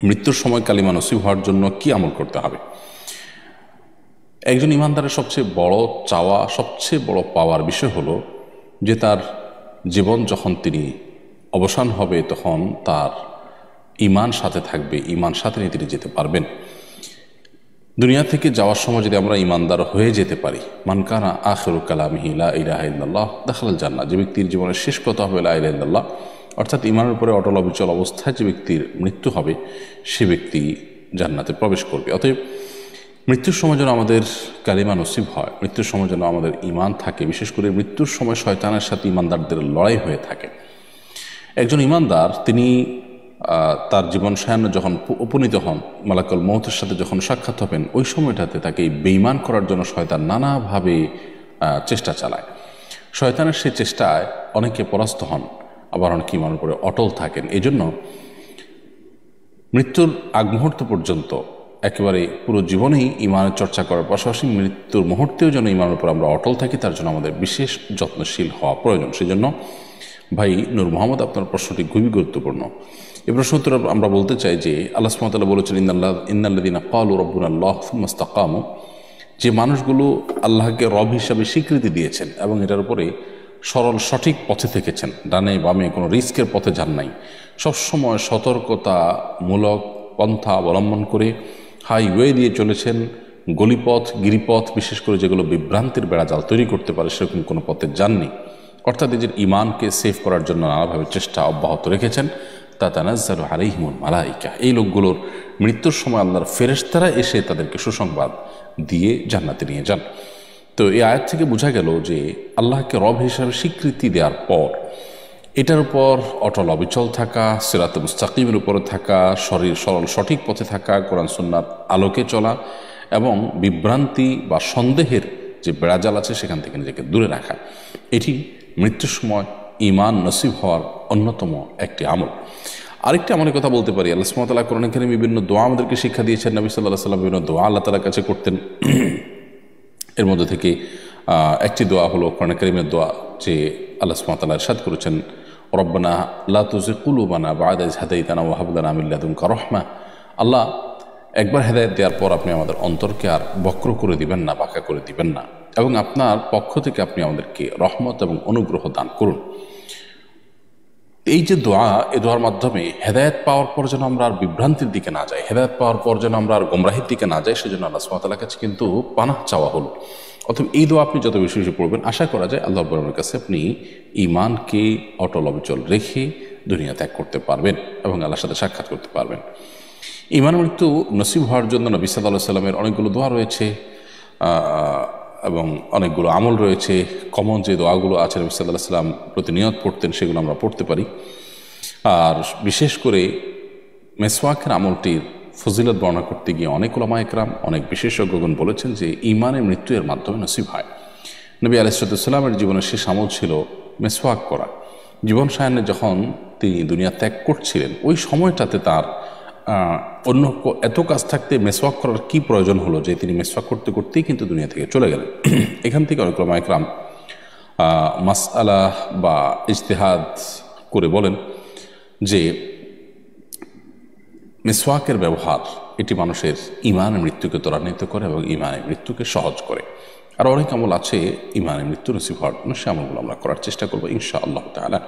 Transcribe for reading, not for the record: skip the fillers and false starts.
মৃত্যুর সময় কালিমা নসিব হওয়ার জন্য কি আমল করতে হবে? একজন ইমানদারের সবচেয়ে বড় চাওয়া, সবচেয়ে বড় পাওয়ার বিষয় হলো যে তার জীবন যখন তিনি অবসান হবে তখন তার ঈমান সাথে থাকবে, ঈমান সাথে নিয়ে তিনি যেতে পারবেন। দুনিয়া থেকে যাওয়ার সময় যদি আমরা ঈমানদার হয়ে যেতে পারি, মান কানা আখিরু কালামিহি লা ইলাহা ইল্লাল্লাহ দাখালাল জান্নাহ, যে ব্যক্তির জীবনের শেষ কথা হবে লা ইলাহা ইল্লাল্লাহ, অর্থাৎ ঈমানের উপরে অটল অবিচল অবস্থায় যে ব্যক্তির মৃত্যু হবে সে ব্যক্তি জান্নাতে প্রবেশ করবে। অতএব মৃত্যুর সময় যেন আমাদের কালিমা নসিব হয়, মৃত্যুর সময় যেন আমাদের ঈমান থাকে। বিশেষ করে মৃত্যুর সময় শয়তানের সাথে ঈমানদারদের লড়াই হয়ে থাকে। একজন ঈমানদার তিনি তার জীবন সায়ান্নে যখন উপনীত হন, মালাকুল মউতের সাথে যখন সাক্ষাৎ হবেন, ওই সময়টাতে তাকে বেঈমান করার জন্য শয়তান নানাভাবে চেষ্টা চালায়। শয়তানের সেই চেষ্টায় অনেকে পরাস্ত হন, আবার অনেকে ঈমানের উপরে অটল থাকেন। এই জন্য মৃত্যুর আগ মুহূর্ত পর্যন্ত একেবারে পুরো জীবনেই ঈমানের চর্চা করার পাশাপাশি মৃত্যুর মুহূর্তেও যেন ঈমানের উপর আমরা অটল থাকি, তার জন্য আমাদের বিশেষ যত্নশীল হওয়া প্রয়োজন। সেই জন্য ভাই নূর মোহাম্মদ, আপনার প্রশ্নটি খুবই গুরুত্বপূর্ণ। এই প্রশ্ন উত্তর আমরা বলতে চাই যে আল্লাহ সুবহানাহু ওয়া তাআলা বলেছেন, ইন্নাল্লাযীনা ক্বালু রাব্বুনাল্লাহ সুম্মা ইসতাকামু, যে মানুষগুলো আল্লাহকে রব হিসাবে স্বীকৃতি দিয়েছেন এবং এটার উপরে সরল সঠিক পথে থেকেছেন, ডানে বামে কোনো রিস্কের পথে যান নাই, সবসময় সতর্কতামূলক পন্থা অবলম্বন করে হাইওয়ে দিয়ে চলেছেন, গলিপথ গিরিপথ বিশেষ করে যেগুলো বিভ্রান্তির বেড়াজাল তৈরি করতে পারে সেরকম কোনো পথে যাননি, অর্থাৎ নিজের ঈমানকে সেভ করার জন্য নানাভাবে চেষ্টা অব্যাহত রেখেছেন, তাতানাজ্জালু আলাইহিমুল মালাইকা, এই লোকগুলোর মৃত্যুর সময় আল্লাহর ফেরেশতারা এসে তাদেরকে সুসংবাদ দিয়ে জান্নাতে নিয়ে যান। তো এই আয়াত থেকে বোঝা গেল যে আল্লাহকে রব হিসাবে স্বীকৃতি দেওয়ার পর এটার উপর অটল অবিচল থাকা, সিরাতে মুস্তাকিমের উপরে থাকা, সরল সঠিক পথে থাকা, কোরআন সুন্নাহর আলোকে চলা এবং বিভ্রান্তি বা সন্দেহের যে বেড়াজাল আছে সেখান থেকে নিজেকে দূরে রাখা, এটি মৃত্যুর সময় ঈমান নসিব হওয়ার অন্যতম একটি আমল। আরেকটি আমলের কথা বলতে পারি, আল্লাহ সুবহানাহু ওয়া তাআলা কোরআনে কারীমে বিভিন্ন দোয়া আমাদেরকে শিক্ষা দিয়েছেন। নবী সাল্লাল্লাহু আলাইহি ওয়াসাল্লাম বিভিন্ন দোয়া আল্লাহ তাআলার কাছে করতেন। এর মধ্যে থেকে একটি দোয়া হলো কোরআনে কারীমের দোয়া, যে আল্লাহ সুবহানাহু ওয়া তাআলা ইরশাদ করেছেন, রব্বানা লা তুযিগ কুলুবানা বা'দা ইয হাদাইতানা ওয়া হাব লানা মিন লাদুনকা রাহমা, আল্লাহ একবার হেদায়েত দেওয়ার পর আপনি আমাদের অন্তরকে আর বক্র করে দিবেন না, বাঁকা করে দিবেন না, এবং আপনার পক্ষ থেকে আপনি আমাদেরকে রহমত এবং অনুগ্রহ দান করুন। এই যে দোয়া, এই দোয়ার মাধ্যমে হেদায়েত পাওয়ার পর যেন আমরা আর বিভ্রান্তির দিকে না যাই, হেদায়েত পাওয়ার পর যেন আমরা আর গোমরাহির দিকে না যাই, সেজন্য আল্লাহ সুবহানাহু ওয়া তাআলার কাছে কিন্তু পানাহ চাওয়া হলো। অথবা এই দোয়া আপনি যত বেশি বেশি পড়বেন, আশা করা যায় আল্লাহ রাব্বুল আলামিনের কাছে আপনি ঈমানকে অটল অবিচল রেখে দুনিয়া ত্যাগ করতে পারবেন এবং আল্লাহর সাথে সাক্ষাৎ করতে পারবেন। ঈমান মৃত্যু নসিব হওয়ার জন্য নবী সাল্লাল্লাহু আলাইহি ওয়াসাল্লামের অনেকগুলো দোয়া রয়েছে এবং অনেকগুলো আমল রয়েছে। কমন যে দোয়াগুলো আছে নবী সাল্লাল্লাহু আলাইহি ওয়াসাল্লাম প্রতিনিয়ত পড়তেন, সেগুলো আমরা পড়তে পারি। আর বিশেষ করে মেসওয়াকের আমলটির ফজিলত বর্ণনা করতে গিয়ে অনেক উলামা ইকরাম, অনেক বিশেষজ্ঞগণ বলেছেন যে ঈমানের মৃত্যু এর মাধ্যমে নসিব হয়। নবী আলাইহিস সালামের জীবনের শেষ আমল ছিল মেসওয়াক করা। জীবন সায়ান্নে যখন তিনি দুনিয়া ত্যাগ করছিলেন, ওই সময়টাতে তার অন্য এত কাজ থাকতে মেসওয়াক করার কি প্রয়োজন হলো যে তিনি মেসওয়াক করতে করতেই কিন্তু দুনিয়া থেকে চলে গেলেন। এখান থেকে অনেক উলামা ইকরাম মাসআলা বা ইজতিহাদ করে বলেন যে মিসওয়াকের ব্যবহার এটি মানুষের ঈমানের মৃত্যুকে ত্বরান্বিত করে এবং ঈমানের মৃত্যুকে সহজ করে। আর অনেক আমল আছে ঈমানের মৃত্যু নসিব হওয়ার জন্য, সে আমলগুলো আমরা করার চেষ্টা করবো ইনশাআল্লাহ তাআলা।